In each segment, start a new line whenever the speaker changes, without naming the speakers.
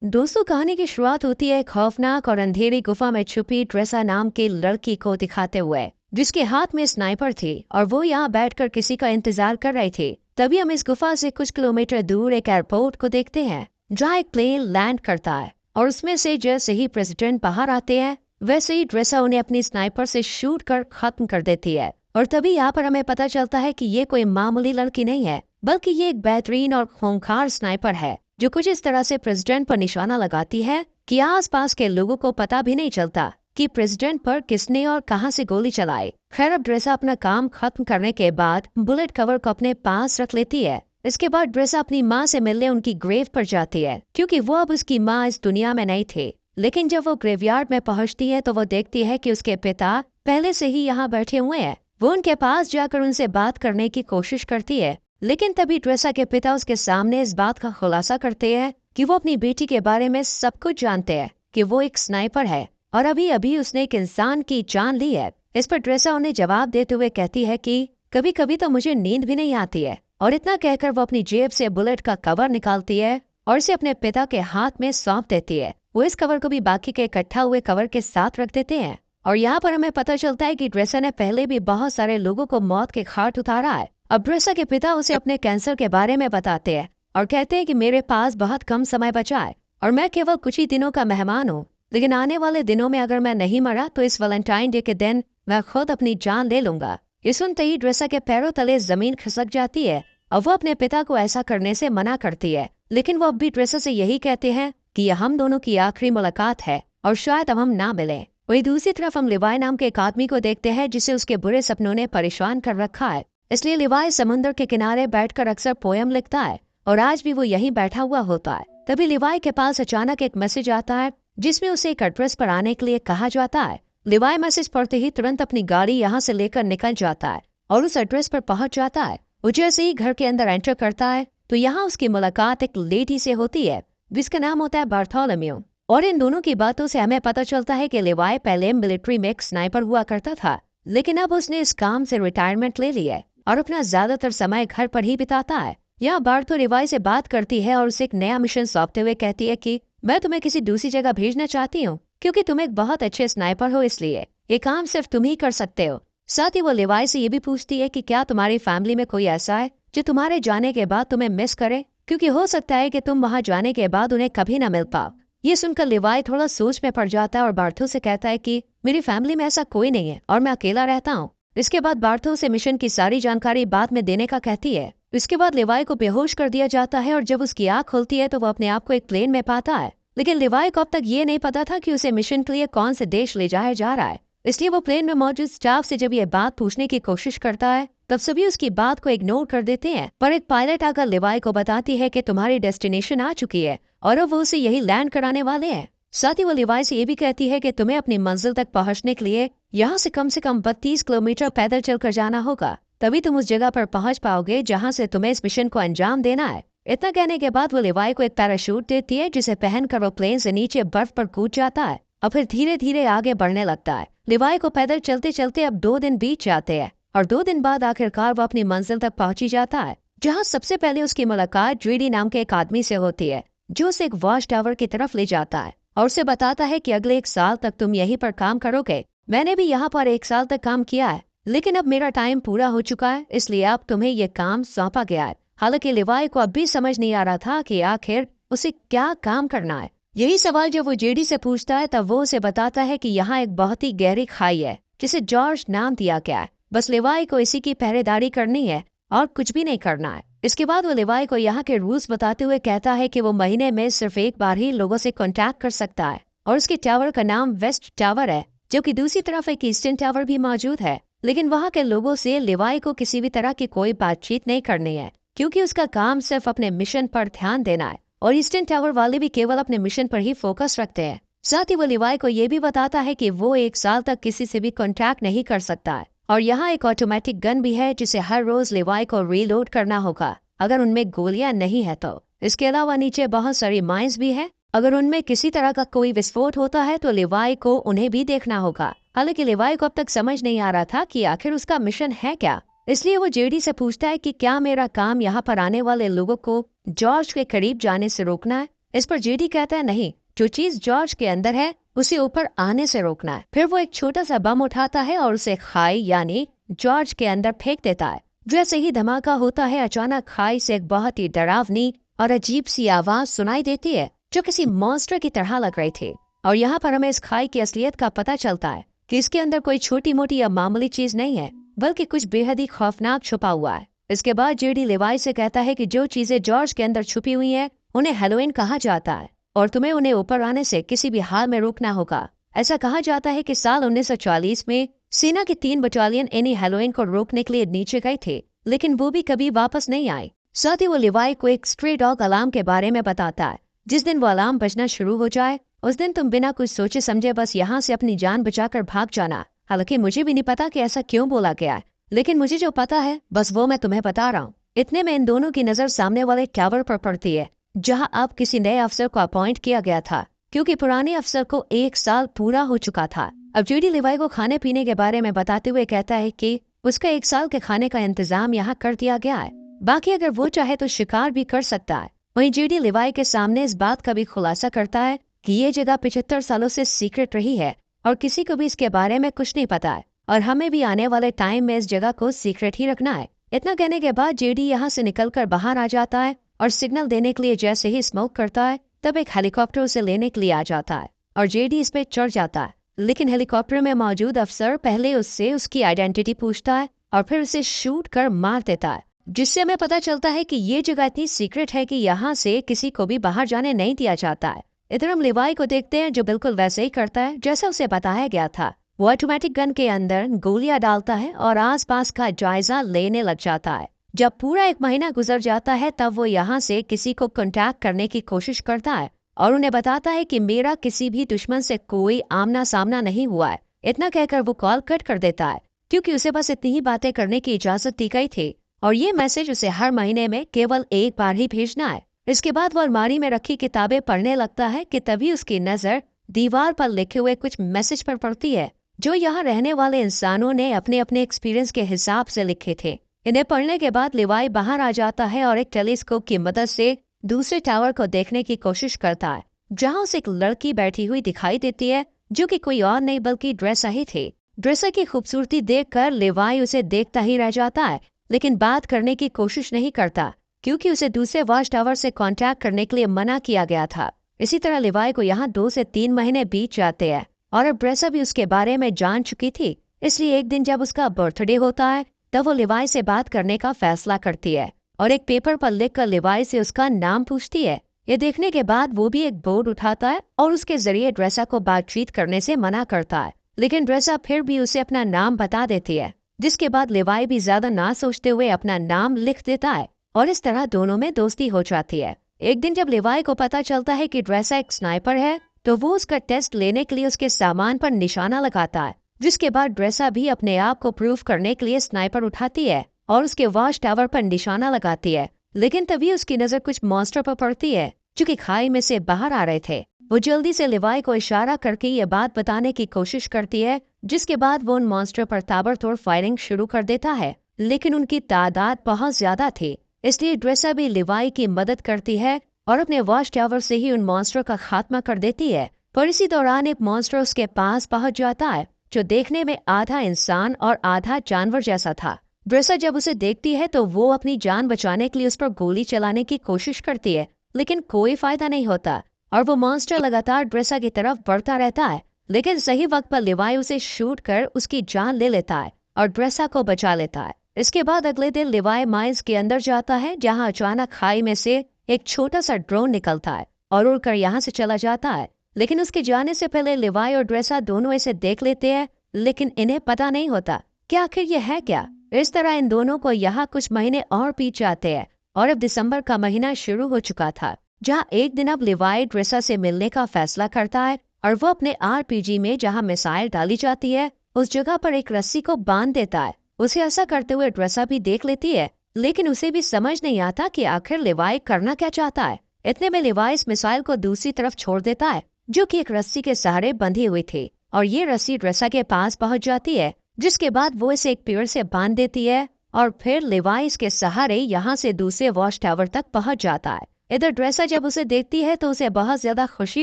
दोस्तों, कहानी की शुरुआत होती है एक खौफनाक और अंधेरी गुफा में छुपी ट्रेसा नाम की लड़की को दिखाते हुए, जिसके हाथ में स्नाइपर थी और वो यहाँ बैठकर किसी का इंतजार कर रही थी। तभी हम इस गुफा से कुछ किलोमीटर दूर एक एयरपोर्ट को देखते हैं, जहाँ एक प्लेन लैंड करता है और उसमें से जैसे ही प्रेसिडेंट बाहर आते हैं, वैसे ही ट्रेसा उन्हें अपनी स्नाइपर से शूट कर खत्म कर देती है। और तभी यहाँ पर हमें पता चलता है कि ये कोई मामूली लड़की नहीं है, बल्कि ये एक बेहतरीन और खूंखार स्नाइपर है, जो कुछ इस तरह से प्रेसिडेंट पर निशाना लगाती है कि आसपास के लोगों को पता भी नहीं चलता कि प्रेसिडेंट पर किसने और कहां से गोली चलाई। खैर, अब ड्रेसा अपना काम खत्म करने के बाद बुलेट कवर को अपने पास रख लेती है। इसके बाद ड्रेसा अपनी माँ से मिलने उनकी ग्रेव पर जाती है, क्योंकि वो अब उसकी माँ इस दुनिया में नहीं थे। लेकिन जब वो ग्रेवयार्ड में पहुंचती है तो वो देखती है कि उसके पिता पहले से ही यहाँ बैठे हुए हैं। वो उनके पास जाकर उनसे बात करने की कोशिश करती है, लेकिन तभी ट्रेसा के पिता उसके सामने इस बात का खुलासा करते हैं कि वो अपनी बेटी के बारे में सब कुछ जानते हैं, कि वो एक स्नाइपर है और अभी अभी उसने एक इंसान की जान ली है। इस पर ट्रेसा उन्हें जवाब देते हुए कहती है कि कभी कभी तो मुझे नींद भी नहीं आती है। और इतना कहकर वो अपनी जेब से बुलेट का कवर निकालती है और इसे अपने पिता के हाथ में सौंप देती है। वो इस कवर को भी बाकी के इकट्ठा हुए कवर के साथ रख देते हैं। और यहाँ पर हमें पता चलता है कि ट्रेसा ने पहले भी बहुत सारे लोगों को मौत के घाट उतारा है। अब ट्रेसा के पिता उसे अपने कैंसर के बारे में बताते हैं और कहते हैं कि मेरे पास बहुत कम समय बचा है और मैं केवल कुछ ही दिनों का मेहमान हूँ, लेकिन आने वाले दिनों में अगर मैं नहीं मरा तो इस वैलेंटाइन डे के दिन मैं खुद अपनी जान ले लूंगा। ये सुनते ही ट्रेसा के पैरों तले जमीन खिसक जाती है और वो अपने पिता को ऐसा करने से मना करती है। लेकिन वो अब भी ट्रेसा से यही कहते हैं कि यह हम दोनों की आखिरी मुलाकात है और शायद अब हम ना मिले। वही दूसरी तरफ हम लिवाई नाम के एक आदमी को देखते हैं, जिसे उसके बुरे सपनों ने परेशान कर रखा है। इसलिए लिवाई समुद्र के किनारे बैठकर अक्सर पोयम लिखता है और आज भी वो यहीं बैठा हुआ होता है। तभी लिवाई के पास अचानक एक मैसेज आता है, जिसमें उसे एक एड्रेस पर आने के लिए कहा जाता है। लिवाई मैसेज पढ़ते ही तुरंत अपनी गाड़ी यहाँ से लेकर निकल जाता है और उस एड्रेस पर पहुंच जाता है। वो जैसे ही घर के अंदर एंटर करता है तो यहाँ उसकी मुलाकात एक लेडी से होती है, जिसका नाम होता है बार्थोलोम्यू। और इन दोनों की बातों से हमें पता चलता है कि लिवाई पहले मिलिट्री में एक स्नाइपर हुआ करता था, लेकिन अब उसने इस काम से रिटायरमेंट ले लिया है और अपना ज्यादातर समय घर पर ही बिताता है। यहाँ बार्थो लिवाई से बात करती है और उसे एक नया मिशन सौंपते हुए कहती है कि मैं तुम्हें किसी दूसरी जगह भेजना चाहती हूँ, क्योंकि तुम एक बहुत अच्छे स्नाइपर हो, इसलिए ये काम सिर्फ तुम ही कर सकते हो। साथ ही वो लिवाई से ये भी पूछती है कि क्या तुम्हारी फैमिली में कोई ऐसा है जो तुम्हारे जाने के बाद तुम्हें मिस करे, क्योंकि हो सकता है कि तुम वहाँ जाने के बाद उन्हें कभी न मिल पाओ। ये सुनकर लिवाई थोड़ा सोच में पड़ जाता है और बार्थो से कहता है कि मेरी फैमिली में ऐसा कोई नहीं है और मैं अकेला रहता हूँ। इसके बाद बार्थो से मिशन की सारी जानकारी बाद में देने का कहती है। इसके बाद लिवाई को बेहोश कर दिया जाता है और जब उसकी आंख खुलती है तो वो अपने आप को एक प्लेन में पाता है। लेकिन लिवाई को अब तक ये नहीं पता था कि उसे मिशन के लिए कौन से देश ले जाया जा रहा है। इसलिए वो प्लेन में मौजूद स्टाफ से जब ये बात पूछने की कोशिश करता है, तब सभी उसकी बात को इग्नोर कर देते हैं। पर एक पायलट आकर लिवाई को बताती है कि तुम्हारी डेस्टिनेशन आ चुकी है और अब वो उसे यही लैंड कराने वाले हैं। साथ ही वो लिवाई से ये भी कहती है कि तुम्हें अपनी मंजिल तक पहुंचने के लिए यहाँ से कम 32 किलोमीटर पैदल चलकर जाना होगा, तभी तुम उस जगह पर पहुंच पाओगे जहाँ से तुम्हें इस मिशन को अंजाम देना है। इतना कहने के बाद वो लिवाई को एक पैराशूट देती है, जिसे पहनकर वो प्लेन से नीचे बर्फ पर कूद जाता है और फिर धीरे धीरे आगे बढ़ने लगता है। लिवाई को पैदल चलते चलते अब 2 दिन बीत जाते हैं और 2 दिन बाद आखिरकार वो अपनी मंजिल तक पहुंची जाता है, जहाँ सबसे पहले उसकी मुलाकात JD नाम के एक आदमी से होती है, जो उसे एक वॉच टावर की तरफ ले जाता है और उसे बताता है कि अगले 1 साल तक तुम यहीं पर काम करोगे। मैंने भी यहाँ पर 1 साल तक काम किया है, लेकिन अब मेरा टाइम पूरा हो चुका है, इसलिए अब तुम्हें ये काम सौंपा गया है। हालांकि लिवाई को अब भी समझ नहीं आ रहा था कि आखिर उसे क्या काम करना है। यही सवाल जब वो JD से पूछता है, तब वो उसे बताता है कि यहाँ एक बहुत ही गहरी खाई है, जिसे जॉर्ज नाम दिया गया है। बस लिवाई को इसी की पहरेदारी करनी है और कुछ भी नहीं करना है। इसके बाद वो लिवाई को यहाँ के रूल्स बताते हुए कहता है कि वो महीने में सिर्फ 1 बार ही लोगों से कांटेक्ट कर सकता है और उसके टावर का नाम वेस्ट टावर है, जो कि दूसरी तरफ एक ईस्टर्न टावर भी मौजूद है। लेकिन वहाँ के लोगों से लिवाई को किसी भी तरह की कोई बातचीत नहीं करनी है, क्योंकि उसका काम सिर्फ अपने मिशन पर ध्यान देना है और ईस्टर्न टावर वाले भी केवल अपने मिशन पर ही फोकस रखते हैं। साथ ही वो लिवाई को ये भी बताता है कि वो 1 साल तक किसी से भी कांटेक्ट नहीं कर सकता है और यहाँ एक ऑटोमेटिक गन भी है, जिसे हर रोज लिवाई को रीलोड करना होगा अगर उनमें गोलियां नहीं है तो। इसके अलावा नीचे बहुत सारी माइंस भी है, अगर उनमें किसी तरह का कोई विस्फोट होता है तो लिवाई को उन्हें भी देखना होगा। हालांकि लिवाई को अब तक समझ नहीं आ रहा था कि आखिर उसका मिशन है क्या, इसलिए वो JD से पूछता है कि क्या मेरा काम यहाँ पर आने वाले लोगों को जॉर्ज के करीब जाने से रोकना है इस पर जेडी कहता है नहीं, जो चीज जॉर्ज के अंदर है उसे ऊपर आने से रोकना है। फिर वो एक छोटा सा बम उठाता है और उसे खाई यानी जॉर्ज के अंदर फेंक देता है। जैसे ही धमाका होता है अचानक खाई से एक बहुत ही डरावनी और अजीब सी आवाज सुनाई देती है जो किसी मॉन्स्टर की तरह लग रही थी। और यहाँ पर हमें इस खाई की असलियत का पता चलता है कि इसके अंदर कोई छोटी मोटी या मामूली चीज नहीं है, बल्कि कुछ बेहद ही खौफनाक छुपा हुआ है। इसके बाद जेडी लेवाई से कहता है कि जो चीजें जॉर्ज के अंदर छुपी हुई है उन्हें हेलोइन कहा जाता है और तुम्हें उन्हें ऊपर आने से किसी भी हाल में रोकना होगा। ऐसा कहा जाता है कि साल 1940 में सेना की 3 बटालियन इन्हीं हेलोइन को रोकने के लिए नीचे गए थे, लेकिन वो भी कभी वापस नहीं आए। साथ ही वो लेवाई को एक स्ट्रे डॉग अलार्म के बारे में बताता है। जिस दिन वो अलार्म बजना शुरू हो जाए उस दिन तुम बिना कुछ सोचे समझे बस यहाँ से अपनी जान बचाकर भाग जाना। हालांकि मुझे भी नहीं पता कि ऐसा क्यों बोला गया है, लेकिन मुझे जो पता है बस वो मैं तुम्हें बता रहा हूँ। इतने में इन दोनों की नजर सामने वाले टावर पर पड़ती है जहां अब किसी नए अफसर को अपॉइंट किया गया था, क्योंकि पुराने अफसर को 1 साल पूरा हो चुका था। अब जेडी लेवाई को खाने पीने के बारे में बताते हुए कहता है कि उसका 1 साल के खाने का इंतजाम यहाँ कर दिया गया है, बाकी अगर वो चाहे तो शिकार भी कर सकता है। वहीं जेडी लेवाई के सामने इस बात का भी खुलासा करता है कि ये जगह 75 सालों से सीक्रेट रही है और किसी को भी इसके बारे में कुछ नहीं पता है और हमें भी आने वाले टाइम में इस जगह को सीक्रेट ही रखना है। इतना कहने के बाद जेडी यहाँ से निकलकर बाहर आ जाता है और सिग्नल देने के लिए जैसे ही स्मोक करता है तब एक हेलीकॉप्टर उसे लेने के लिए आ जाता है और जेडी इस पे चढ़ जाता है। लेकिन हेलीकॉप्टर में मौजूद अफसर पहले उससे उसकी आइडेंटिटी पूछता है और फिर उसे शूट कर मार देता है, जिससे हमें पता चलता है कि ये जगह इतनी सीक्रेट है कि यहाँ से किसी को भी बाहर जाने नहीं दिया जाता है। इधर हम लेवाई को देखते हैं जो बिल्कुल वैसे ही करता है जैसा उसे बताया गया था। वो ऑटोमेटिक गन के अंदर गोलियां डालता है और आसपास का जायजा लेने लग जाता है। जब पूरा 1 महीना गुजर जाता है तब वो यहाँ से किसी को कांटेक्ट करने की कोशिश करता है और उन्हें बताता है कि मेरा किसी भी दुश्मन से कोई आमना सामना नहीं हुआ है। इतना कहकर वो कॉल कट कर देता है क्योंकि उसे बस इतनी ही बातें करने की इजाजत दी गई थी और ये मैसेज उसे हर महीने में केवल 1 बार ही भेजना है। इसके बाद वो अलमारी में रखी किताबें पढ़ने लगता है कि तभी उसकी नजर दीवार पर लिखे हुए कुछ मैसेज पर पड़ती है जो यहाँ रहने वाले इंसानों ने अपने अपने एक्सपीरियंस के हिसाब से लिखे थे। इन्हें पढ़ने के बाद लेवाई बाहर आ जाता है और एक टेलीस्कोप की मदद से दूसरे टावर को देखने की कोशिश करता है जहाँ उसे एक लड़की बैठी हुई दिखाई देती है जो कि कोई और नहीं बल्कि ड्रेसा ही थी। ड्रेसा की खूबसूरती देखकर लेवाई उसे देखता ही रह जाता है, लेकिन बात करने की कोशिश नहीं करता क्योंकि उसे दूसरे वॉच टावर से कांटेक्ट करने के लिए मना किया गया था। इसी तरह लेवाई को यहाँ 2 से 3 महीने बीत जाते हैं और अब ड्रेसा भी उसके बारे में जान चुकी थी। इसलिए एक दिन जब उसका बर्थडे होता है तब वो लेवाई से बात करने का फैसला करती है और एक पेपर पर लिखकर लेवाई से उसका नाम पूछती है। ये देखने के बाद वो भी एक बोर्ड उठाता है और उसके जरिए ड्रेसा को बातचीत करने से मना करता है, लेकिन ड्रेसा फिर भी उसे अपना नाम बता देती है, जिसके बाद लेवाई भी ज्यादा ना सोचते हुए अपना नाम लिख देता है और इस तरह दोनों में दोस्ती हो जाती है। एक दिन जब लेवाई को पता चलता है कि ड्रेसा एक स्नाइपर है तो वो उसका टेस्ट लेने के लिए उसके सामान पर निशाना लगाता है, जिसके बाद ड्रेसा भी अपने आप को प्रूव करने के लिए स्नाइपर उठाती है और उसके वॉच टावर पर निशाना लगाती है। लेकिन तभी उसकी नजर कुछ मॉन्स्टर पर पड़ती है जो कि खाई में से बाहर आ रहे थे। वो जल्दी से लेवाई को इशारा करके ये बात बताने की कोशिश करती है, जिसके बाद वो उन मॉन्स्टर पर ताबड़तोड़ फायरिंग शुरू कर देता है, लेकिन उनकी तादाद बहुत ज्यादा थी, इसलिए ड्रेसा भी लेवाई की मदद करती है और अपने वॉच टावर से ही उन मॉन्स्टर का खात्मा कर देती है। पर इसी दौरान एक मॉन्स्टर उसके पास पहुंच जाता है जो देखने में आधा इंसान और आधा जानवर जैसा था। ड्रेसा जब उसे देखती है तो वो अपनी जान बचाने के लिए उस पर गोली चलाने की कोशिश करती है, लेकिन कोई फायदा नहीं होता और वो मॉन्स्टर लगातार ड्रेसा की तरफ बढ़ता रहता है। लेकिन सही वक्त पर लेवाई उसे शूट कर उसकी जान ले लेता है और ड्रेसा को बचा लेता है। इसके बाद अगले दिन लेवाई माइंस के अंदर जाता है जहाँ अचानक खाई में से एक छोटा सा ड्रोन निकलता है और उड़कर यहाँ से चला जाता है, लेकिन उसके जाने से पहले लेवाई और ड्रेसा दोनों इसे देख लेते हैं, लेकिन इन्हें पता नहीं होता कि आखिर ये है क्या। इस तरह इन दोनों को यहाँ कुछ महीने और बीत जाते हैं और अब दिसंबर का महीना शुरू हो चुका था, जहाँ एक दिन अब लेवाई ड्रेसा से मिलने का फैसला करता है और वो अपने RPG में जहाँ मिसाइल डाली जाती है उस जगह पर एक रस्सी को बांध देता है। उसे ऐसा करते हुए ड्रेसा भी देख लेती है, लेकिन उसे भी समझ नहीं आता कि आखिर लेवाई करना क्या चाहता है। इतने में लेवाई इस मिसाइल को दूसरी तरफ छोड़ देता है जो कि एक रस्सी के सहारे बंधी हुई थी और ये रस्सी ड्रेसा के पास पहुंच जाती है, जिसके बाद वो इसे एक पेड़ से बांध देती है और फिर लेवाई इसके सहारे यहाँ से दूसरे वॉच टावर तक पहुंच जाता है। इधर ड्रेसा जब उसे देखती है तो उसे बहुत ज्यादा खुशी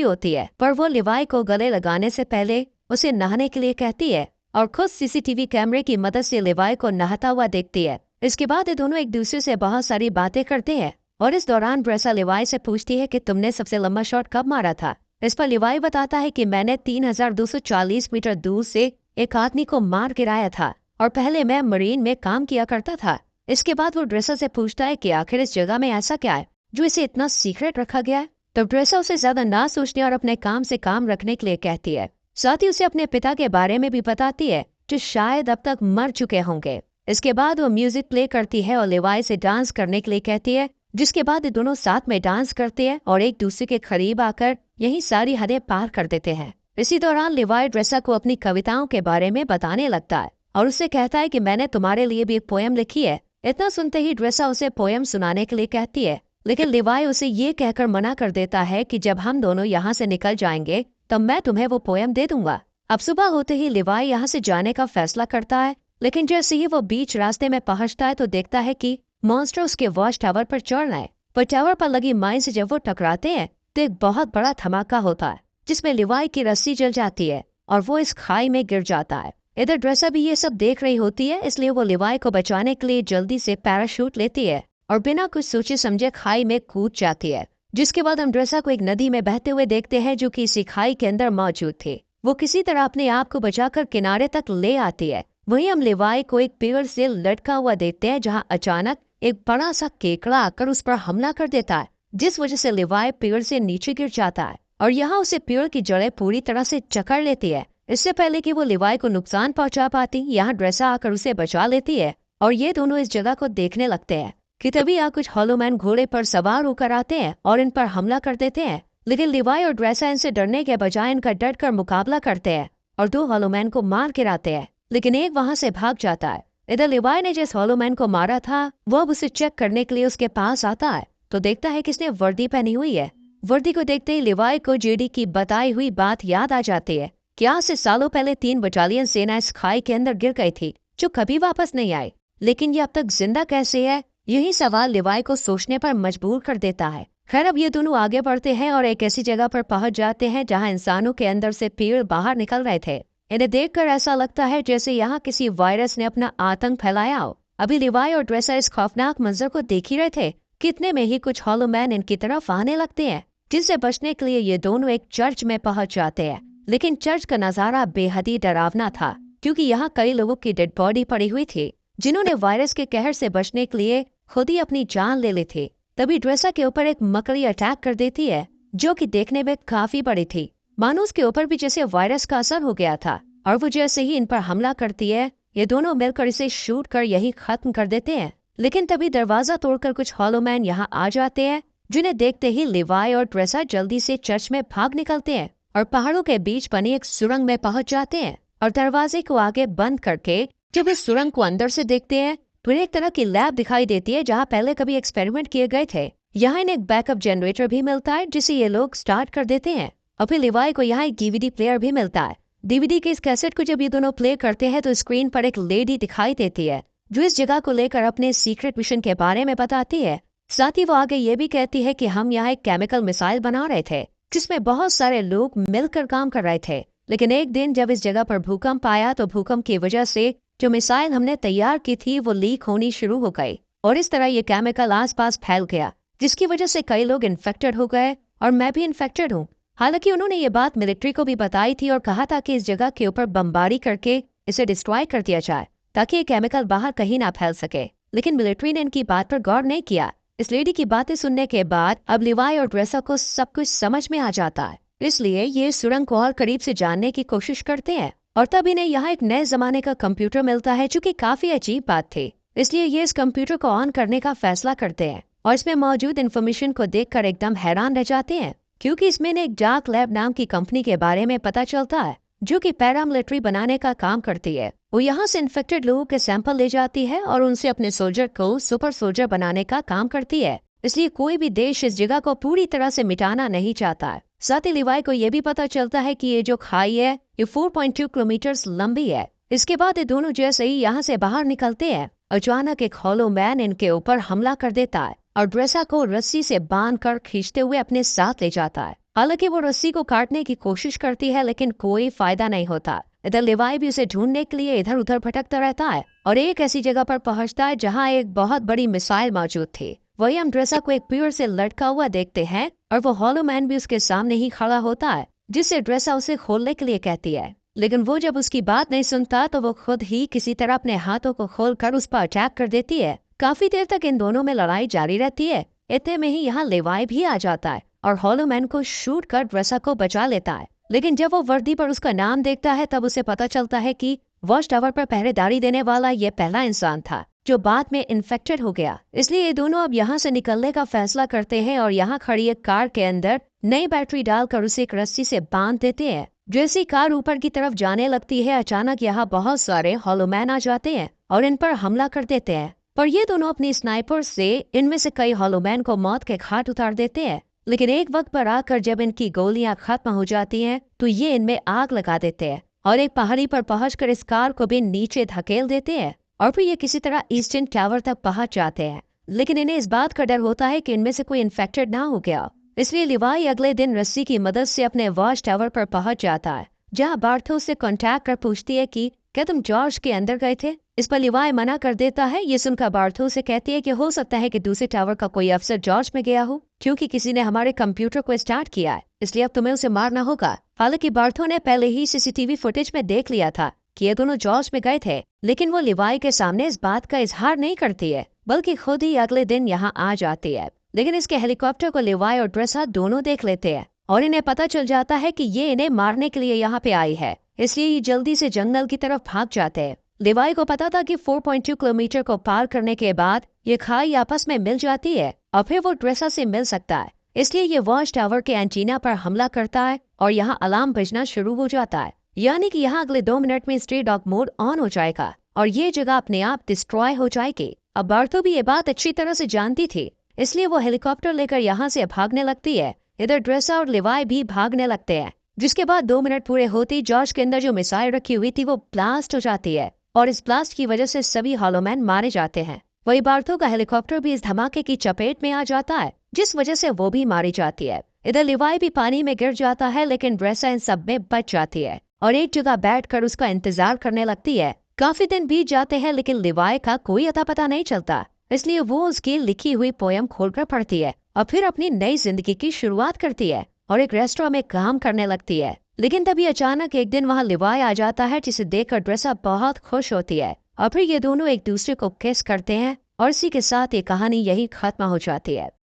होती है, पर वो लिवाई को गले लगाने से पहले उसे नहाने के लिए कहती है और खुद सीसीटीवी कैमरे की मदद से लिवाई को नहाता हुआ देखती है। इसके बाद ये दोनों एक दूसरे से बहुत सारी बातें करते हैं और इस दौरान ड्रेसा लिवाई से पूछती है कि तुमने सबसे लंबा शॉट कब मारा था। इस पर लिवाई बताता है कि मैंने 3240 मीटर दूर से एक आदमी को मार गिराया था और पहले मैं मरीन में काम किया करता था। इसके बाद वो ड्रेसा से पूछता है कि आखिर इस जगह में ऐसा क्या है जो इसे इतना सीक्रेट रखा गया है। तो ड्रेसा उसे ज्यादा ना सोचने और अपने काम से काम रखने के लिए कहती है। साथ ही उसे अपने पिता के बारे में भी बताती है जो शायद अब तक मर चुके होंगे। इसके बाद वो म्यूजिक प्ले करती है और लिवाई से डांस करने के लिए कहती है, जिसके बाद ये दोनों साथ में डांस करते हैं और एक दूसरे के करीब आकर यही सारी हदें पार कर देते हैं। इसी दौरान लिवाई ड्रेसा को अपनी कविताओं के बारे में बताने लगता है और उससे कहता है कि मैंने तुम्हारे लिए भी एक पोयम लिखी है। इतना सुनते ही ड्रेसा उसे पोयम सुनाने के लिए कहती है, लेकिन लिवाई उसे ये कहकर मना कर देता है कि जब हम दोनों यहाँ से निकल जाएंगे तब मैं तुम्हें वो पोयम दे दूंगा। अब सुबह होते ही लिवाई यहाँ से जाने का फैसला करता है, लेकिन जैसे ही वो बीच रास्ते में पहुंचता है तो देखता है कि मॉन्स्टर उसके वॉच टावर पर चढ़ रहा है। पर टावर पर लगी माइन से जब वो टकराते हैं तो एक बहुत बड़ा धमाका होता है जिसमें लिवाई की रस्सी जल जाती है और वो इस खाई में गिर जाता है। इधर ड्रेसा भी ये सब देख रही होती है, इसलिए वो लिवाई को बचाने के लिए जल्दी से पैराशूट लेती है और बिना कुछ सोचे समझे खाई में कूद जाती है। जिसके बाद हम ड्रेसा को एक नदी में बहते हुए देखते हैं जो कि इसी खाई के अंदर मौजूद थी। वो किसी तरह अपने आप को बचाकर किनारे तक ले आती है। वहीं हम लिवाई को एक पेड़ से लटका हुआ देखते हैं जहाँ अचानक एक बड़ा सा केकड़ा आकर उस पर हमला कर देता है, जिस वजह से लिवाई पेड़ से नीचे गिर जाता है और यहाँ उसे पेड़ की जड़ें पूरी तरह से जकड़ लेती है। इससे पहले कि वो लिवाई को नुकसान पहुंचा पाती, यहाँ ड्रेसा आकर उसे बचा लेती है और ये दोनों इस जगह को देखने लगते हैं कि तभी यहाँ कुछ हॉलोमैन घोड़े पर सवार होकर आते हैं और इन पर हमला कर देते हैं। लेकिन लिवाई और ड्रेसा इनसे डरने के बजाय इनका डट कर मुकाबला करते हैं और 2 हॉलोमैन को मार गिराते हैं, लेकिन एक वहां से भाग जाता है। इधर लिवाई ने जिस हॉलोमैन को मारा था वो अब उसे चेक करने के लिए उसके पास आता है तो देखता है कि इसने वर्दी पहनी हुई है। वर्दी को देखते ही लिवाई को जेडी की बताई हुई बात याद आ जाती है कि आज से सालों पहले 3 बटालियन सेना इस खाई के अंदर गिर गई थी जो कभी वापस नहीं आई, लेकिन ये अब तक जिंदा कैसे है? यही सवाल लिवाई को सोचने पर मजबूर कर देता है। खैर अब ये दोनों आगे बढ़ते हैं और एक ऐसी जगह पर पहुंच जाते हैं जहां इंसानों के अंदर से पेड़ बाहर निकल रहे थे। इन्हें देखकर ऐसा लगता है जैसे यहाँ किसी वायरस ने अपना आतंक फैलाया हो। अभी लिवाई और ड्रेसा इस खौफनाक मंजर को देख ही रहे थे, कितने में ही कुछ हॉलोमैन इनकी तरफ आने लगते हैं, जिनसे बचने के लिए ये दोनों एक चर्च में पहुंच जाते हैं। लेकिन चर्च का नजारा बेहद ही डरावना था क्योंकि यहाँ कई लोगों की डेड बॉडी पड़ी हुई थी जिन्होंने वायरस के कहर से बचने के लिए खुद ही अपनी जान ले ली थी। तभी ड्रेसा के ऊपर एक मकड़ी अटैक कर देती है जो कि देखने में काफी बड़ी थी, मानो उसके ऊपर भी जैसे वायरस का असर हो गया था और वो जैसे ही इन पर हमला करती है ये दोनों मिलकर इसे शूट कर यही खत्म कर देते हैं। लेकिन तभी दरवाजा तोड़कर कुछ हॉलोमैन यहाँ आ जाते हैं, जिन्हें देखते ही लिवाई और ड्रेसा जल्दी से चर्च में भाग निकलते हैं और पहाड़ों के बीच बनी एक सुरंग में पहुंच जाते हैं और दरवाजे को आगे बंद करके जब इस सुरंग को अंदर से देखते हैं तो एक तरह की लैब दिखाई देती है जहाँ पहले कभी एक्सपेरिमेंट किए गए थे। यहाँ इन्हें एक बैकअप जनरेटर भी मिलता है जिसे ये लोग स्टार्ट कर देते हैं और फिर लिवाई को यहाँ एक डीवीडी प्लेयर भी मिलता है। डीवीडी के इस कैसेट को जब ये दोनों प्ले करते हैं तो स्क्रीन पर एक लेडी दिखाई देती है जो इस जगह को लेकर अपने सीक्रेट मिशन के बारे में बताती है। साथ ही वो आगे ये भी कहती है कि हम यहाँ एक केमिकल मिसाइल बना रहे थे जिसमें बहुत सारे लोग मिलकर काम कर रहे थे, लेकिन एक दिन जब इस जगह पर भूकंप आया तो भूकंप की वजह से जो मिसाइल हमने तैयार की थी वो लीक होनी शुरू हो गई और इस तरह ये केमिकल आसपास फैल गया, जिसकी वजह से कई लोग इन्फेक्टेड हो गए और मैं भी इन्फेक्टेड हूँ। हालांकि उन्होंने ये बात मिलिट्री को भी बताई थी और कहा था कि इस जगह के ऊपर बमबारी करके इसे डिस्ट्रॉय कर दिया जाए ताकि ये केमिकल बाहर कहीं ना फैल सके, लेकिन मिलिट्री ने इनकी बात पर गौर नहीं किया। इस लेडी की बातें सुनने के बाद अब लिवाई और ड्रेसा को सब कुछ समझ में आ जाता है, इसलिए ये सुरंग को और करीब से जानने की कोशिश करते हैं और तब इन्हें यहाँ एक नए जमाने का कंप्यूटर मिलता है जो कि काफी अजीब बात थी। इसलिए ये इस कंप्यूटर को ऑन करने का फैसला करते हैं और इसमें मौजूद इन्फॉर्मेशन को देखकर एकदम हैरान रह जाते हैं क्योंकि इसमें एक डार्क लैब नाम की कंपनी के बारे में पता चलता है जो कि पैरामिलिट्री बनाने का काम करती है। वो यहाँ से इन्फेक्टेड लोगों के सैंपल ले जाती है और उनसे अपने सोल्जर को सुपर सोल्जर बनाने का काम करती है। इसलिए कोई भी देश इस जगह को पूरी तरह से मिटाना नहीं चाहता है। साथ ही लिवाई को यह भी पता चलता है कि ये जो खाई है ये 4.2 किलोमीटर लंबी है। इसके बाद ये दोनों जैसे ही यहाँ से बाहर निकलते हैं अचानक एक हॉलो मैन इनके ऊपर हमला कर देता है और ड्रेसा को रस्सी से बांधकर खींचते हुए अपने साथ ले जाता है। हालांकि वो रस्सी को काटने की कोशिश करती है लेकिन कोई फायदा नहीं होता। इधर लिवाई भी उसे ढूंढने के लिए इधर उधर भटकता रहता है और एक ऐसी जगह पर पहुंचता है जहां एक बहुत बड़ी मिसाइल मौजूद थी। वही हम ड्रेसा को एक पेड़ से लटका हुआ देखते हैं और वो हॉलो मैन भी उसके सामने ही खड़ा होता है, जिससे ड्रेसा उसे खोलने के लिए कहती है। लेकिन वो जब उसकी बात नहीं सुनता तो वो खुद ही किसी तरह अपने हाथों को खोलकर उस पर अटैक कर देती है। काफी देर तक इन दोनों में लड़ाई जारी रहती है। इतने में ही यहाँ लेवाई भी आ जाता है और हॉलो मैन को शूट कर ड्रेसा को बचा लेता है। लेकिन जब वो वर्दी पर उसका नाम देखता है तब उसे पता चलता है कि वॉच टावर पर पहरेदारी देने वाला ये पहला इंसान था जो बाद में इन्फेक्टेड हो गया। इसलिए ये दोनों अब यहाँ से निकलने का फैसला करते हैं और यहाँ खड़ी एक कार के अंदर नई बैटरी डालकर उसे एक रस्सी से बांध देते हैं। जैसी कार ऊपर की तरफ जाने लगती है, अचानक यहाँ बहुत सारे हॉलो मैन आ जाते हैं और इन पर हमला कर देते हैं। पर ये दोनों अपनी स्नाइपर से इनमें से कई हॉलो मैन को मौत के घाट उतार देते हैं। लेकिन एक वक्त पर आकर जब इनकी गोलियां खत्म हो जाती हैं तो ये इनमें आग लगा देते हैं और एक पहाड़ी पर पहुंचकर इस कार को भी नीचे धकेल देते हैं और फिर ये किसी तरह ईस्टर्न टावर तक पहुंच जाते हैं। लेकिन इन्हें इस बात का डर होता है कि इनमें से कोई इन्फेक्टेड ना हो गया, इसलिए लिवाई अगले दिन रस्सी की मदद से अपने वॉच टावर पर पहुंच जाता है, जहां बार्थो से कॉन्टैक्ट कर पूछती है कि क्या तुम जॉर्ज के अंदर गए थे। इस पर लिवाई मना कर देता है। ये सुनकर बार्थो से कहती है कि हो सकता है कि दूसरे टावर का कोई अफसर जॉर्ज में गया हो, क्योंकि किसी ने हमारे कंप्यूटर को स्टार्ट किया है, इसलिए अब तुम्हें उसे मारना होगा। हालांकि बार्थो ने पहले ही सीसीटीवी फुटेज में देख लिया था कि ये दोनों जॉर्ज में गए थे, लेकिन वो लिवाई के सामने इस बात का इजहार नहीं करती है, बल्कि खुद ही अगले दिन यहाँ आ जाती है। लेकिन इसके हेलीकॉप्टर को लिवाई और ड्रेसा दोनों देख लेते हैं और इन्हें पता चल जाता है कि ये इन्हें मारने के लिए यहाँ पे आई है, इसलिए ये जल्दी से जंगल की तरफ भाग जाते हैं। लिवाई को पता था कि 4.2 किलोमीटर को पार करने के बाद ये खाई आपस में मिल जाती है और फिर वो ड्रेसा से मिल सकता है, इसलिए ये वॉच टावर के एंटीना पर हमला करता है और यहाँ अलार्म बजना शुरू हो जाता है, यानी कि यहाँ अगले 2 मिनट में स्ट्रे डॉग मोड ऑन हो जाएगा और ये जगह अपने आप डिस्ट्रॉय हो जाएगी। अब बार्थो भी ये बात अच्छी तरह से जानती थी, इसलिए वो हेलीकॉप्टर लेकर यहाँ से भागने लगती है। इधर ड्रेसा और लिवाई भी भागने लगते हैं, जिसके बाद 2 मिनट पूरे होते ही जॉर्ज के अंदर जो मिसाइल रखी हुई थी वो ब्लास्ट हो जाती है और इस ब्लास्ट की वजह से सभी हॉलो मैन मारे जाते हैं। वही बार्थो का हेलीकॉप्टर भी इस धमाके की चपेट में आ जाता है, जिस वजह से वो भी मारी जाती है। इधर लिवाई भी पानी में गिर जाता है, लेकिन ड्रेसा इन सब में बच जाती है और एक जगह बैठकर उसका इंतजार करने लगती है। काफी दिन बीत जाते हैं लेकिन लिवाई का कोई अता पता नहीं चलता, इसलिए वो उसकी लिखी हुई पोयम खोलकर पढ़ती है और फिर अपनी नई जिंदगी की शुरुआत करती है और एक रेस्टोरेंट में काम करने लगती है। लेकिन तभी अचानक एक दिन वहाँ लिवाई आ जाता है, जिसे देखकर ड्रेसा बहुत खुश होती है और फिर ये दोनों एक दूसरे को किस करते हैं और इसी के साथ ये कहानी यही खत्म हो जाती है।